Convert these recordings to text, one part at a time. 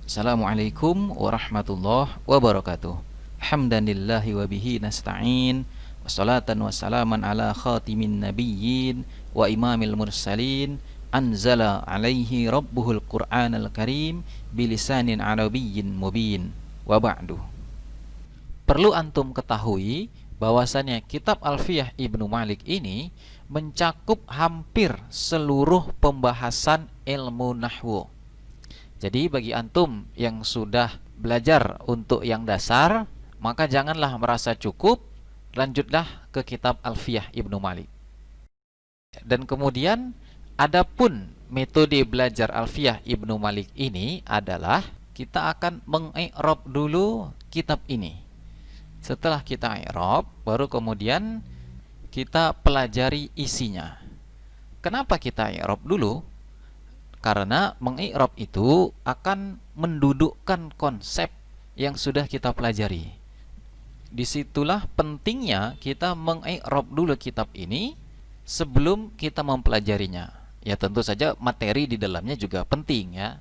Assalamualaikum warahmatullahi wabarakatuh. Hamdanillahi wa bihi nasta'in. Wassalatan wassalaman ala khatimin nabiyyin wa imamil mursalin. Anzala alaihi rabbuhul qur'anal karim bilisanin arabiyyin mubin. Wa ba'du. Perlu antum ketahui bahwasannya kitab Alfiyah Ibnu Malik ini mencakup hampir seluruh pembahasan ilmu nahwu. Jadi bagi antum yang sudah belajar untuk yang dasar, maka janganlah merasa cukup, lanjutlah ke kitab Alfiyah Ibnu Malik. Dan kemudian adapun metode belajar Alfiyah Ibnu Malik ini adalah kita akan mengi'rab dulu kitab ini. Setelah kita i'rab, baru kemudian kita pelajari isinya. Kenapa kita i'rab dulu? Karena mengi'rab itu akan mendudukkan konsep yang sudah kita pelajari. Disitulah pentingnya kita mengi'rab dulu kitab ini sebelum kita mempelajarinya. Ya tentu saja materi di dalamnya juga penting ya.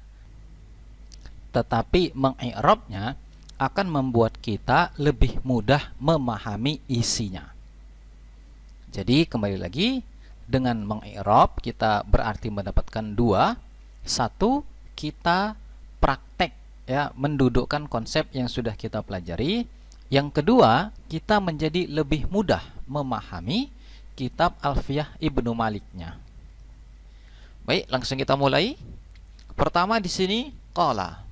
Tetapi mengi'rabnya akan membuat kita lebih mudah memahami isinya. Jadi kembali lagi, dengan mengi'rab kita berarti mendapatkan dua. Satu, kita praktek ya, mendudukkan konsep yang sudah kita pelajari. Yang kedua, kita menjadi lebih mudah memahami kitab Alfiyah Ibnu Maliknya. Baik, langsung kita mulai. Pertama di sini qala.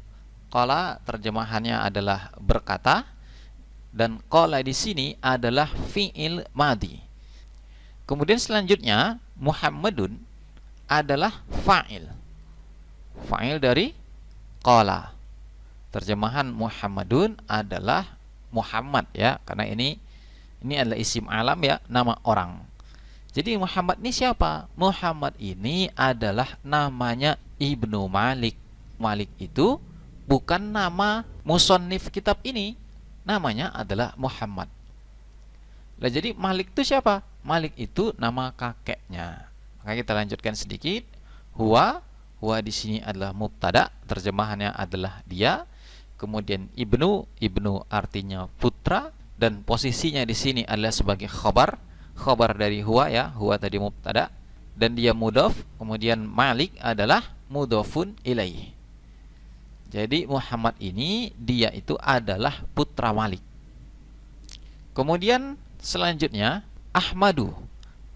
Qala terjemahannya adalah berkata, dan qala di sini adalah fi'il madhi. Kemudian selanjutnya Muhammadun adalah fa'il. Fa'il dari qala. Terjemahan Muhammadun adalah Muhammad ya, karena ini adalah isim alam ya, nama orang. Jadi Muhammad ini siapa? Muhammad ini adalah namanya Ibnu Malik. Malik itu bukan nama musannif kitab ini. Namanya adalah Muhammad. Lah jadi Malik itu siapa? Malik itu nama kakeknya. Maka kita lanjutkan sedikit. Huwa di sini adalah mubtada, terjemahannya adalah dia. Kemudian ibnu artinya putra, dan posisinya di sini adalah sebagai khabar dari huwa ya, huwa tadi mubtada, dan dia mudhaf. Kemudian Malik adalah mudhafun ilaih. Jadi Muhammad ini dia itu adalah putra Malik. Kemudian selanjutnya Ahmadu.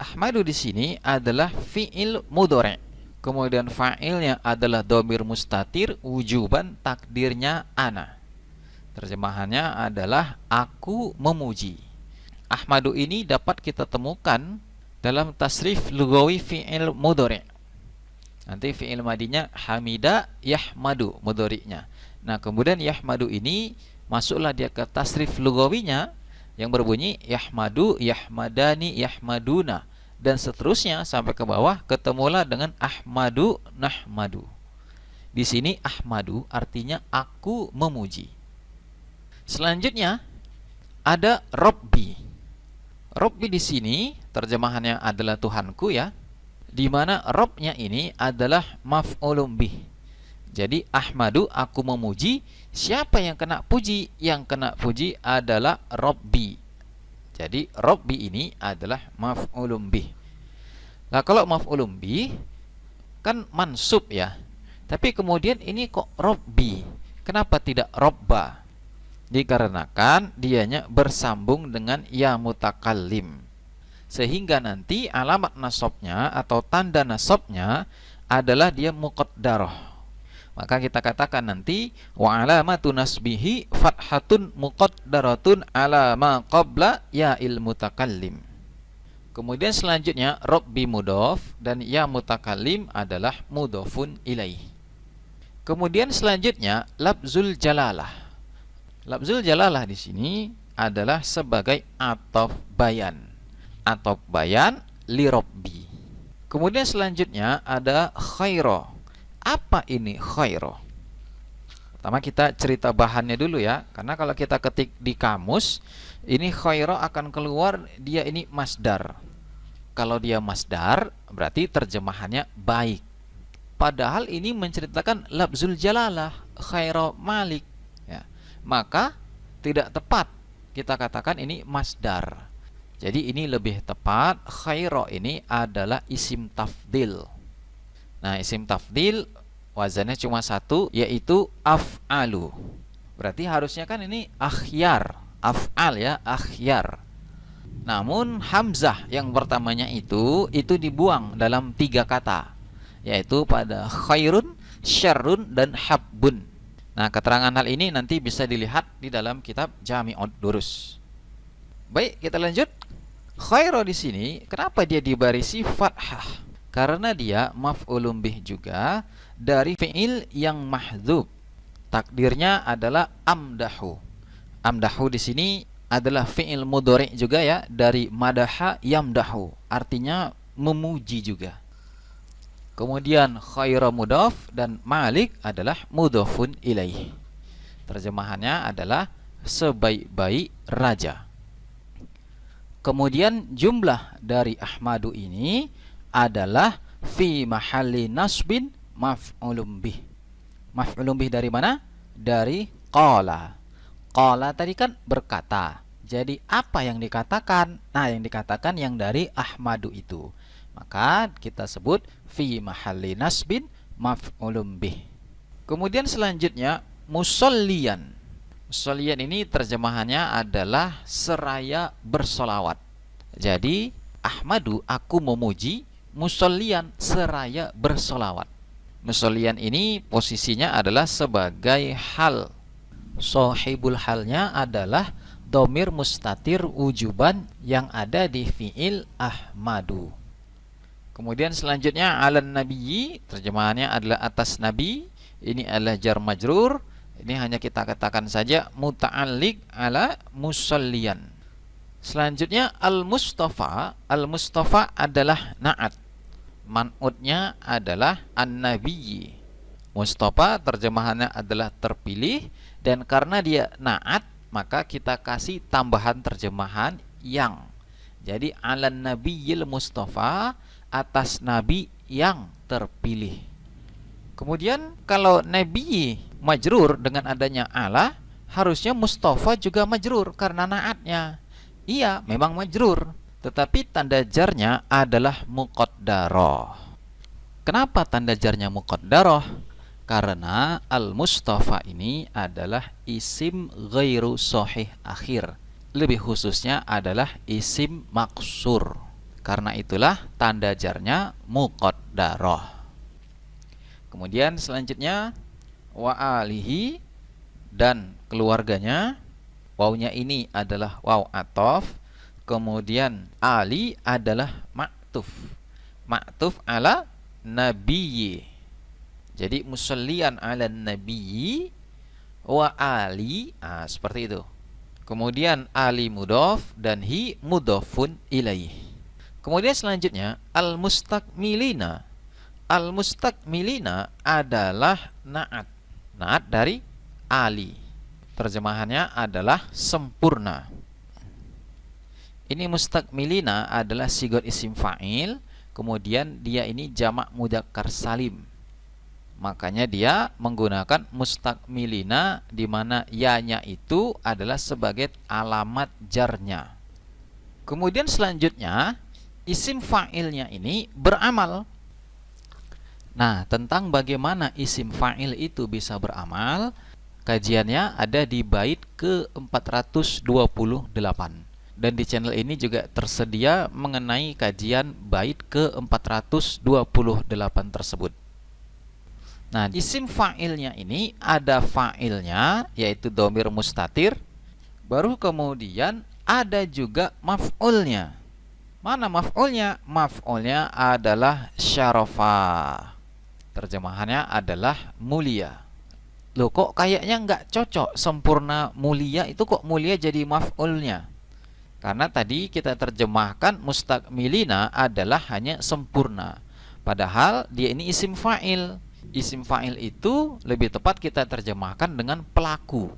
Ahmadu di sini adalah fi'il mudhari'. Kemudian fa'ilnya adalah dhamir mustatir wujuban, takdirnya ana. Terjemahannya adalah aku memuji. Ahmadu ini dapat kita temukan dalam tasrif lugawi fi'il mudhari'. Nanti fi'il madinya hamida yahmadu mudhari'nya. Nah, kemudian yahmadu ini masuklah dia ke tasrif lugawinya yang berbunyi yahmadu, yahmadani, yahmaduna, dan seterusnya sampai ke bawah, ketemulah dengan ahmadu, nahmadu. Di sini ahmadu artinya aku memuji. Selanjutnya ada Rabbi. Rabbi di sini terjemahannya adalah Tuhanku ya, di mana Rabbnya ini adalah maf'ulun bih. Jadi ahmadu, aku memuji. Siapa yang kena puji? Yang kena puji adalah Rabbi. Jadi Rabbi ini adalah maf'ulun bih. Nah, kalau maf'ulun bih kan mansub ya. Tapi kemudian ini kok Rabbi? Kenapa tidak Robba? Dikarenakan dianya bersambung dengan ya mutakallim. Sehingga nanti alamat nasabnya atau tanda nasabnya adalah dia muqaddarah. Maka kita katakan nanti wa alamatu nasbihi fathatun muqaddaratun ala ma qabla ya il mutakallim. Kemudian selanjutnya Rabbi mudhaf dan ya mutakallim adalah mudhafun ilaih. Kemudian selanjutnya lafzul jalalah. Lafzul jalalah di sini adalah sebagai ataf bayan. Ataf bayan li Rabbi. Kemudian selanjutnya ada khaira. Apa ini khaira? Pertama kita cerita bahannya dulu ya, karena kalau kita ketik di kamus ini khaira akan keluar dia ini masdar. Kalau dia masdar berarti terjemahannya baik. Padahal ini menceritakan lafzul jalalah khaira malik, ya. Maka tidak tepat kita katakan ini masdar. Jadi ini lebih tepat, khaira ini adalah isim tafdil. Nah, isim tafdil wazannya cuma satu, yaitu af'alu. Berarti harusnya kan ini akhyar, af'al ya, akhyar. Namun hamzah yang pertamanya itu dibuang dalam 3 kata, yaitu pada khairun, syarrun, dan habbun. Nah, keterangan hal ini nanti bisa dilihat di dalam kitab Jami'ud Durus. Baik, kita lanjut. Khaira di sini kenapa dia dibarisi fathah? Karena dia maf'ulun bih juga dari fi'il yang mahdzub. Takdirnya adalah amdahu. Amdahu di sini adalah fi'il mudhari' juga ya, dari madaha yamdahu, artinya memuji juga. Kemudian khaira mudhaf dan malik adalah mudhafun ilaih. Terjemahannya adalah sebaik-baik raja. Kemudian jumlah dari Ahmadu ini adalah fi mahalli nasbin maf'ulun bih. Maf'ulun bih dari mana? Dari qala. Qala tadi kan berkata. Jadi apa yang dikatakan? Nah, yang dikatakan yang dari Ahmadu itu. Maka kita sebut fi mahalli nasbin maf'ulun bih. Kemudian selanjutnya musolliyan. Musolliyan ini terjemahannya adalah seraya bersolawat. Jadi Ahmadu, aku memuji, musolliyan, seraya bersolawat. Musolliyan ini posisinya adalah sebagai hal. Sohibul halnya adalah domir mustatir wujuban yang ada di fi'il Ahmadu. Kemudian selanjutnya alan nabiyyi, terjemahannya adalah atas nabi. Ini adalah jar majrur. Ini hanya kita katakan saja muta'alliq ala musolliyan. Selanjutnya al-mustafa. Al-mustafa adalah na'at. Man'utnya adalah an-nabiyyi. Mustafa terjemahannya adalah terpilih, dan karena dia na'at maka kita kasih tambahan terjemahan yang. Jadi alan nabiyyil mustafa, atas nabi yang terpilih. Kemudian kalau nabi majrur dengan adanya ala, harusnya mustafa juga majrur karena na'atnya. Iya, memang majrur, tetapi tanda jarnya adalah muqaddarah. Kenapa tanda jarnya muqaddarah? Karena al-mustafa ini adalah isim ghairu sahih akhir. Lebih khususnya adalah isim maksur. Karena itulah tanda jarnya muqaddarah. Kemudian selanjutnya wa alihi dan keluarganya. Wawnya ini adalah waw atof. Kemudian ali adalah ma'tuf. Ma'tuf ala nabiyyi. Jadi musallian ala nabiyyi wa ali, seperti itu. Kemudian ali mudhaf dan hi mudhafun ilaih. Kemudian selanjutnya al-mustakmilina. Al-mustakmilina adalah na'at. Na'at dari ali. Terjemahannya adalah sempurna. Ini mustakmilina adalah sigot isim fa'il. Kemudian dia ini jamak mudzakkar salim. Makanya dia menggunakan mustakmilina, di mana ya-nya itu adalah sebagai alamat jarnya. Kemudian selanjutnya isim fa'ilnya ini beramal. Nah, tentang bagaimana isim fa'il itu bisa beramal, kajiannya ada di bait ke-428. Dan di channel ini juga tersedia mengenai kajian bait ke-428 tersebut. Nah, isim fa'ilnya ini ada fa'ilnya, yaitu dhamir mustatir. Baru kemudian ada juga maf'ulnya. Mana maf'ulnya? Maf'ulnya adalah syarafa. Terjemahannya adalah mulia. Loh, kok kayaknya nggak cocok sempurna mulia itu, kok mulia jadi maf'ulnya? Karena tadi kita terjemahkan mustakmilina adalah hanya sempurna. Padahal dia ini isim fa'il. Isim fa'il itu lebih tepat kita terjemahkan dengan pelaku.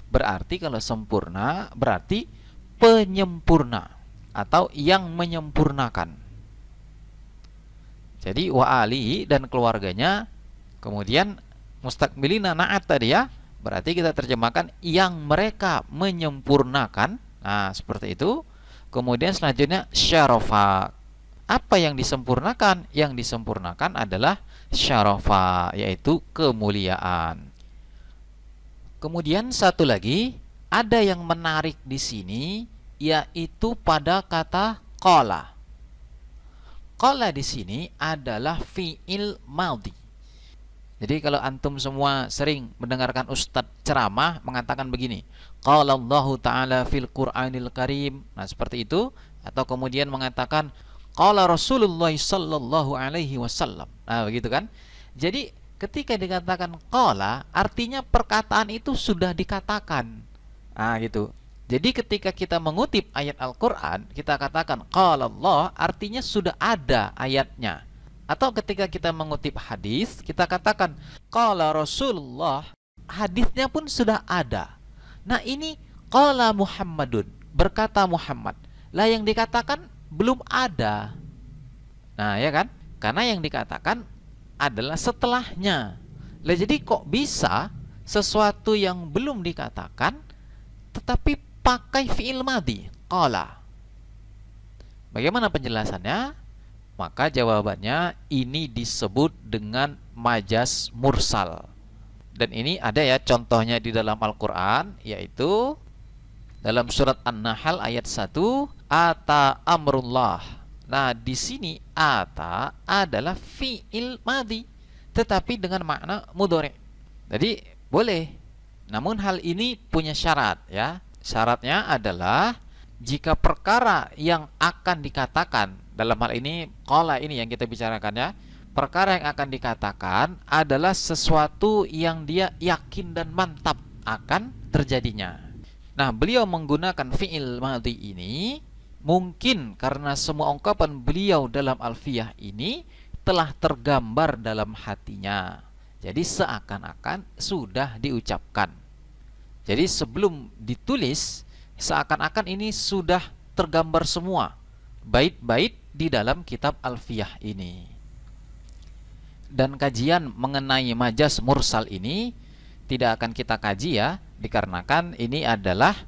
Berarti kalau sempurna berarti penyempurna atau yang menyempurnakan. Jadi wa alihi dan keluarganya. Kemudian mustakmilina na'at tadi ya, berarti kita terjemahkan yang mereka menyempurnakan. Nah, seperti itu. Kemudian selanjutnya syarafa. Apa yang disempurnakan? Yang disempurnakan adalah syarafa, yaitu kemuliaan. Kemudian satu lagi, ada yang menarik di sini, yaitu pada kata qala. Qala di sini adalah fi'il madhi. Jadi kalau antum semua sering mendengarkan ustadz ceramah mengatakan begini, qala Allahu ta'ala fil Qur'anil Karim. Nah, seperti itu. Atau kemudian mengatakan qala Rasulullah sallallahu alaihi wasallam. Nah, begitu kan? Jadi ketika dikatakan qala, artinya perkataan itu sudah dikatakan. Nah, gitu. Jadi ketika kita mengutip ayat Al-Qur'an, kita katakan qala Allah, artinya sudah ada ayatnya. Atau ketika kita mengutip hadis, kita katakan qala Rasulullah, hadisnya pun sudah ada. Nah, ini qala Muhammadun, berkata Muhammad. Lah yang dikatakan belum ada. Nah, ya kan? Karena yang dikatakan adalah setelahnya. Lah jadi kok bisa sesuatu yang belum dikatakan tetapi pakai fi'il madhi, qala? Bagaimana penjelasannya? Maka jawabannya ini disebut dengan majas mursal. Dan ini ada ya contohnya di dalam Al-Qur'an, yaitu dalam surat An-Nahl ayat 1, ata amrullah. Nah, di sini ata adalah fi'il madhi tetapi dengan makna mudhari'. Jadi boleh. Namun hal ini punya syarat ya. Syaratnya adalah jika perkara yang akan dikatakan, dalam hal ini qala ini yang kita bicarakan ya, perkara yang akan dikatakan adalah sesuatu yang dia yakin dan mantap akan terjadinya. Nah, beliau menggunakan fi'il madhi ini mungkin karena semua ungkapan beliau dalam Alfiyah ini telah tergambar dalam hatinya. Jadi seakan-akan sudah diucapkan. Jadi sebelum ditulis, seakan-akan ini sudah tergambar semua bait-bait di dalam kitab Alfiyah ini. Dan kajian mengenai majas mursal ini tidak akan kita kaji ya, dikarenakan ini adalah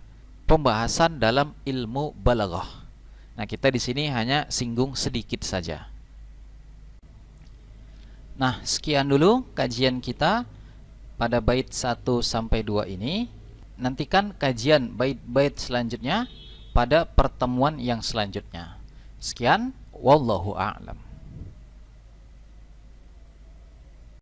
pembahasan dalam ilmu balaghah. Nah, kita di sini hanya singgung sedikit saja. Nah, sekian dulu kajian kita pada bait 1 sampai 2 ini. Nantikan kajian bait-bait selanjutnya pada pertemuan yang selanjutnya. Sekian, wallahu a'lam.